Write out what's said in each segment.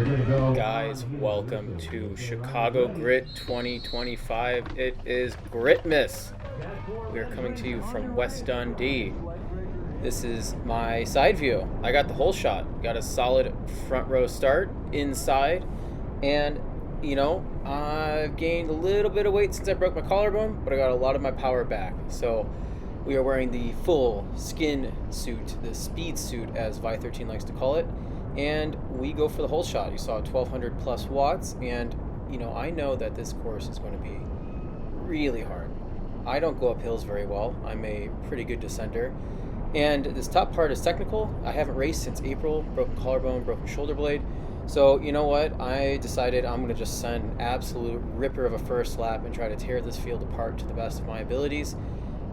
Guys, welcome to Chicago Grit 2025. It is Gritmas. We are coming to you from West Dundee. This is my side view. I got the whole shot. Got a solid front row start inside, and I've gained a little bit of weight since I broke my collarbone, but I got a lot of my power back. So we are wearing the full skin suit, the speed suit as Vi13 likes to call it, and we go for the whole shot. You saw 1200 plus watts, and I know that this course is going to be really hard. I don't go up hills very well. I'm a pretty good descender, and this top part is technical. I haven't raced since April, broken collarbone, broken shoulder blade. So you know what? I decided I'm going to just send an absolute ripper of a first lap and try to tear this field apart to the best of my abilities.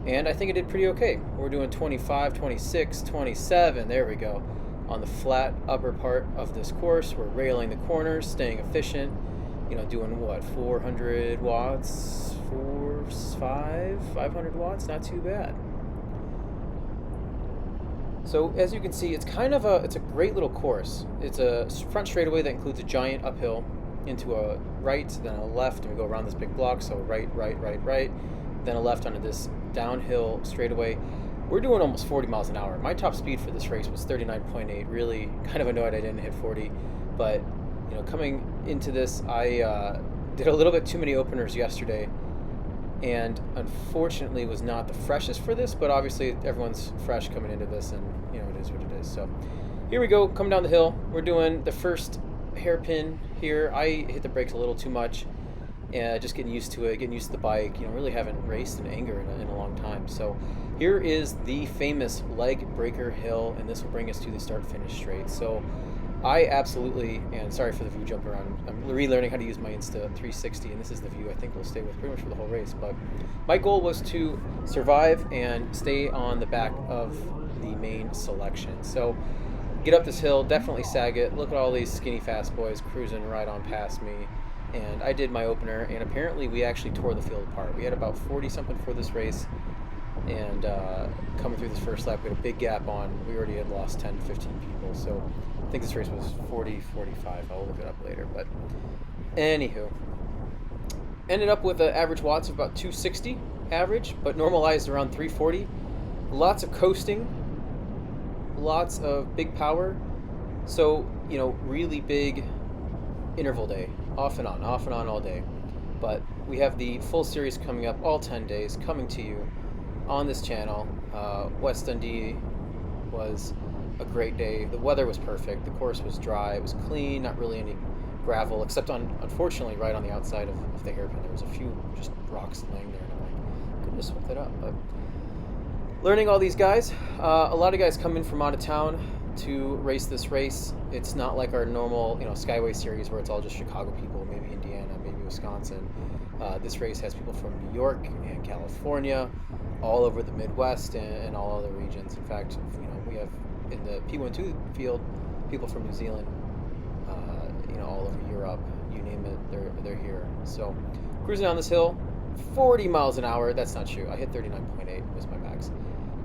And I think it did pretty okay. We're doing 25, 26, 27. There we go. On the flat upper part of this course, we're railing the corners, staying efficient. Doing what? 400 watts, 500 watts. Not too bad. So as you can see, it's a great little course. It's a front straightaway that includes a giant uphill into a right, then a left, and we go around this big block. So right, then a left onto this downhill straightaway. We're doing almost 40 miles an hour. My top speed for this race was 39.8. Really kind of annoyed I didn't hit 40. But, coming into this, I did a little bit too many openers yesterday, and unfortunately was not the freshest for this, but obviously everyone's fresh coming into this, and, it is what it is. So here we go, coming down the hill. We're doing the first hairpin here. I hit the brakes a little too much. Just getting used to it, getting used to the bike. Really haven't raced in anger in a long time. So here is the famous leg breaker hill, and this will bring us to the start-finish straight. So I absolutely, and sorry for the view jump around, I'm relearning how to use my Insta 360, and this is the view I think we'll stay with pretty much for the whole race. But my goal was to survive and stay on the back of the main selection. So get up this hill, definitely sag it. Look at all these skinny fast boys cruising right on past me. And I did my opener, and apparently we actually tore the field apart. We had about 40 something for this race, and coming through this first lap, we had a big gap on. We already had lost 10 to 15 people, so I think this race was 40, 45. I'll look it up later, but anywho. Ended up with an average watts of about 260 average, but normalized around 340. Lots of coasting, lots of big power, so, really big interval day. Off and on all day. But we have the full series coming up, all 10 days, coming to you on this channel. West Dundee was a great day. The weather was perfect. The course was dry. It was clean, not really any gravel, except unfortunately, right on the outside of the hairpin. There was a few just rocks laying there, and I'm like, couldn't have swept that up. But learning all these guys. A lot of guys come in from out of town to race this race. It's not like our normal, Skyway series where it's all just Chicago people, maybe Indiana, maybe Wisconsin. This race has people from New York and California, all over the Midwest and all other regions. In fact, we have in the P12 field people from New Zealand, all over Europe, you name it, they're here. So cruising down this hill, 40 miles an hour. That's not true. I hit 39.8 was my max,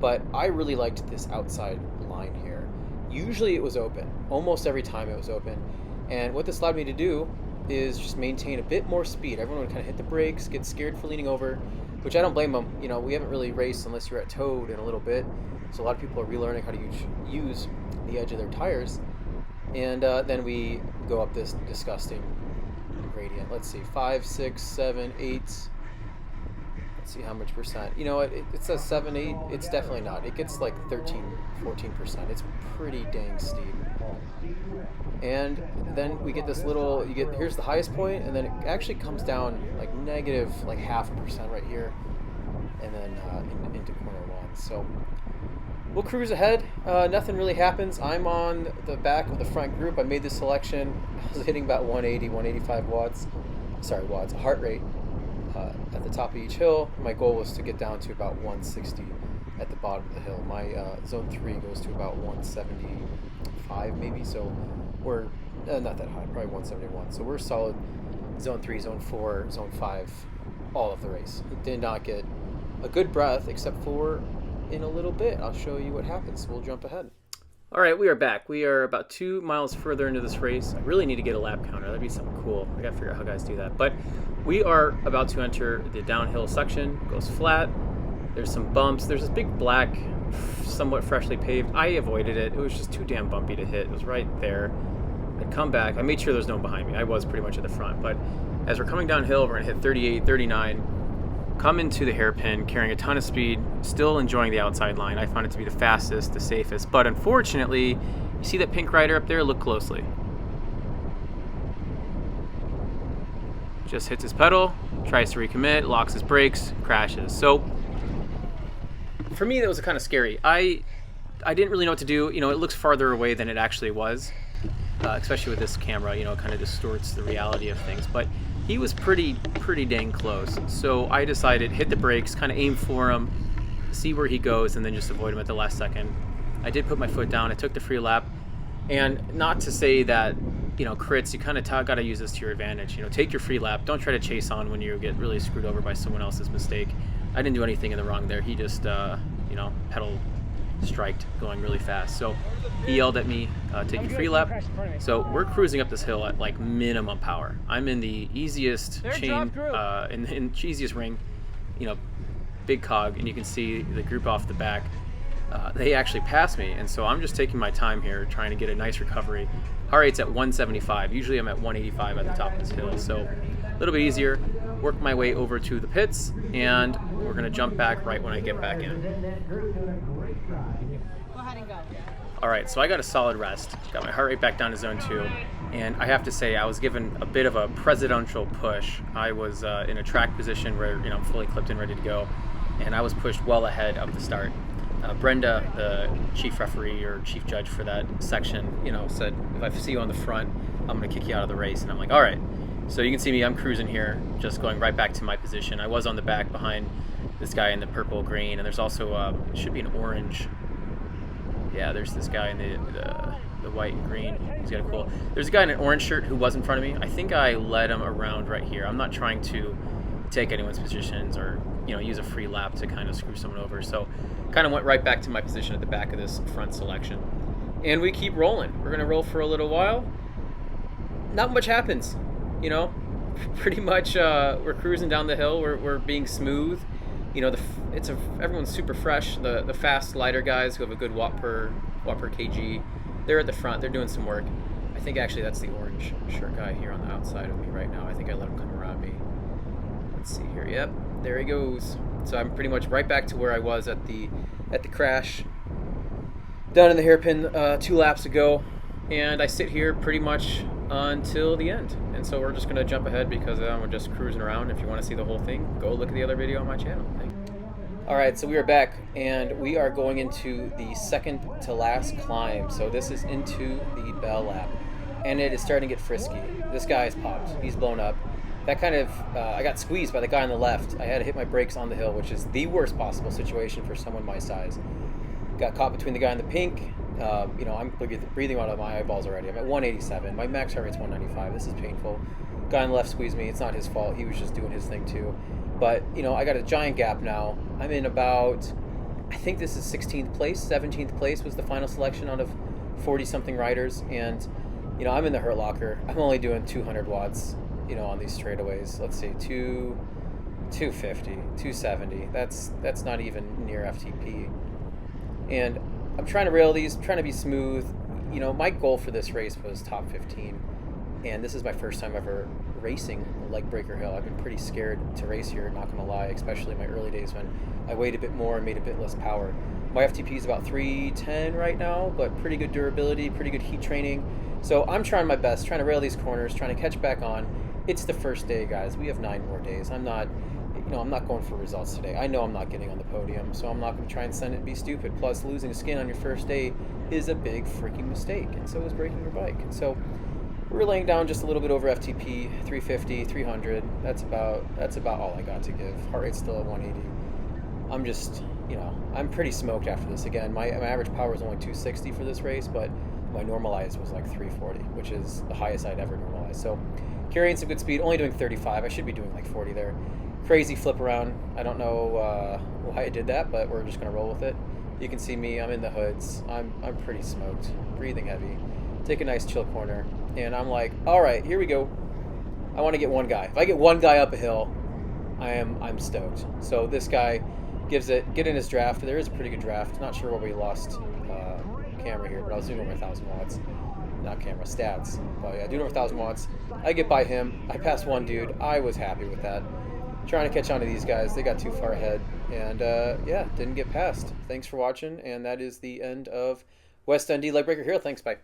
but I really liked this outside line here. Usually it was open. Almost every time it was open. And what this allowed me to do is just maintain a bit more speed. Everyone would kind of hit the brakes, get scared for leaning over, which I don't blame them. We haven't really raced unless you're at Toad in a little bit. So a lot of people are relearning how to use the edge of their tires. And then we go up this disgusting gradient. Let's see, 5, 6, 7, 8. See how much percent. It says 7, 8. It's definitely not. It gets like 13, 14%. It's pretty dang steep. And then we get this little, here's the highest point, and then it actually comes down like negative like 0.5% right here, and then into corner one. So we'll cruise ahead. Nothing really happens. I'm on the back of the front group. I made this selection. I was hitting about 180, 185 watts. Heart rate. At the top of each hill. My goal was to get down to about 160 at the bottom of the hill. My zone 3 goes to about 175 maybe, so we're not that high, probably 171. So we're solid zone 3, zone 4, zone 5, all of the race. Did not get a good breath except for in a little bit. I'll show you what happens. We'll jump ahead. All right, we are back. We are about 2 miles further into this race. I really need to get a lap counter. That'd be something cool. I gotta figure out how guys do that. But we are about to enter the downhill section. It goes flat. There's some bumps. There's this big black, somewhat freshly paved. I avoided it. It was just too damn bumpy to hit. It was right there. I'd come back. I made sure there's no one behind me. I was pretty much at the front. But as we're coming downhill, we're gonna hit 38, 39. Come into the hairpin carrying a ton of speed, still enjoying the outside line. I found it to be the fastest, the safest, but unfortunately, you see that pink rider up there? Look closely. Just hits his pedal, tries to recommit, locks his brakes, crashes. So for me, that was kind of scary. I didn't really know what to do. You know, it looks farther away than it actually was, especially with this camera. You know, it kind of distorts the reality of things, but he was pretty dang close. So I decided hit the brakes, kind of aim for him, see where he goes, and then just avoid him at the last second. I did put my foot down. I took the free lap, and not to say that, you know, crits, you kind of got to use this to your advantage. You know, take your free lap. Don't try to chase on when you get really screwed over by someone else's mistake. I didn't do anything in the wrong there. He just, you know, pedal striked going really fast. So he yelled at me, take your free lap. So we're cruising up this hill at like minimum power. I'm in the easiest chain, in easiest ring, you know, big cog, and you can see the group off the back. They actually passed me, and so I'm just taking my time here, trying to get a nice recovery. Heart rate's at 175. Usually I'm at 185 at the top of this hill, so a little bit easier. Work my way over to the pits, and we're gonna jump back right when I get back in. Go ahead and go. All right, so I got a solid rest. Got my heart rate back down to zone 2, and I have to say I was given a bit of a presidential push. I was in a track position where, you know, I'm fully clipped in, ready to go, and I was pushed well ahead of the start. Brenda, the chief referee or chief judge for that section, you know, said, if I see you on the front, I'm going to kick you out of the race. And I'm like, all right. So you can see me, I'm cruising here, just going right back to my position. I was on the back behind this guy in the purple green, and there's also, should be an orange. Yeah, there's this guy in the white and green. He's got a cool. There's a guy in an orange shirt who was in front of me. I think I led him around right here. I'm not trying to take anyone's positions or, you know, use a free lap to kind of screw someone over. So kind of went right back to my position at the back of this front selection. And we keep rolling. We're going to roll for a little while. Not much happens, you know. Pretty much we're cruising down the hill. We're being smooth. You know, everyone's super fresh. The fast lighter guys who have a good watt per kg, they're at the front. They're doing some work. I think actually that's the orange shirt guy here on the outside of me right now. I think I let him come around me. Let's see here. Yep, there he goes. So I'm pretty much right back to where I was at the crash, down in the hairpin 2 laps ago, and I sit here pretty much until the end. And so we're just gonna jump ahead because we're just cruising around. If you want to see the whole thing, go look at the other video on my channel. All right, so we are back, and we are going into the second to last climb. So this is into the bell lap, and it is starting to get frisky. This guy is popped. He's blown up. That kind of, I got squeezed by the guy on the left. I had to hit my brakes on the hill, which is the worst possible situation for someone my size. Got caught between the guy in the pink. You know, I'm breathing out of my eyeballs already. I'm at 187. My max heart rate's 195. This is painful. Guy on the left squeezed me. It's not his fault. He was just doing his thing too. But, you know, I got a giant gap now. I'm in about, I think this is 16th place. 17th place was the final selection out of 40-something riders. And, you know, I'm in the hurt locker. I'm only doing 200 watts. You know, on these straightaways, let's see, 250, 270. That's not even near FTP. And I'm trying to rail these, trying to be smooth. You know, my goal for this race was top 15, and this is my first time ever racing Leg Breaker Hill. I've been pretty scared to race here, not gonna lie, especially in my early days when I weighed a bit more and made a bit less power. My FTP is about 310 right now, but pretty good durability, pretty good heat training. So I'm trying my best, trying to rail these corners, trying to catch back on. It's the first day, guys. We have 9 more days. I'm not going for results today. I know I'm not getting on the podium, so I'm not going to try and send it and be stupid. Plus, losing skin on your first day is a big freaking mistake, and so is breaking your bike. And so we're laying down just a little bit over FTP, 350, 300. That's about all I got to give. Heart rate's still at 180. I'm just, you know, I'm pretty smoked after this. Again, my average power is only 260 for this race, but my normalized was like 340, which is the highest I'd ever normalized. So carrying some good speed, only doing 35. I should be doing like 40 there. Crazy flip around. I don't know why I did that, but we're just going to roll with it. You can see me. I'm in the hoods. I'm pretty smoked. Breathing heavy. Take a nice chill corner, and I'm like, all right, here we go. I want to get one guy. If I get one guy up a hill, I'm stoked. So this guy get in his draft. There is a pretty good draft. Not sure where we lost camera here, but I was doing over 1,000 watts. Not camera, stats. But yeah, doing over 1,000 watts. I get by him. I passed one dude. I was happy with that. Trying to catch on to these guys. They got too far ahead. And yeah, didn't get past. Thanks for watching. And that is the end of West Dundee Leg Breaker Hero. Thanks, bye.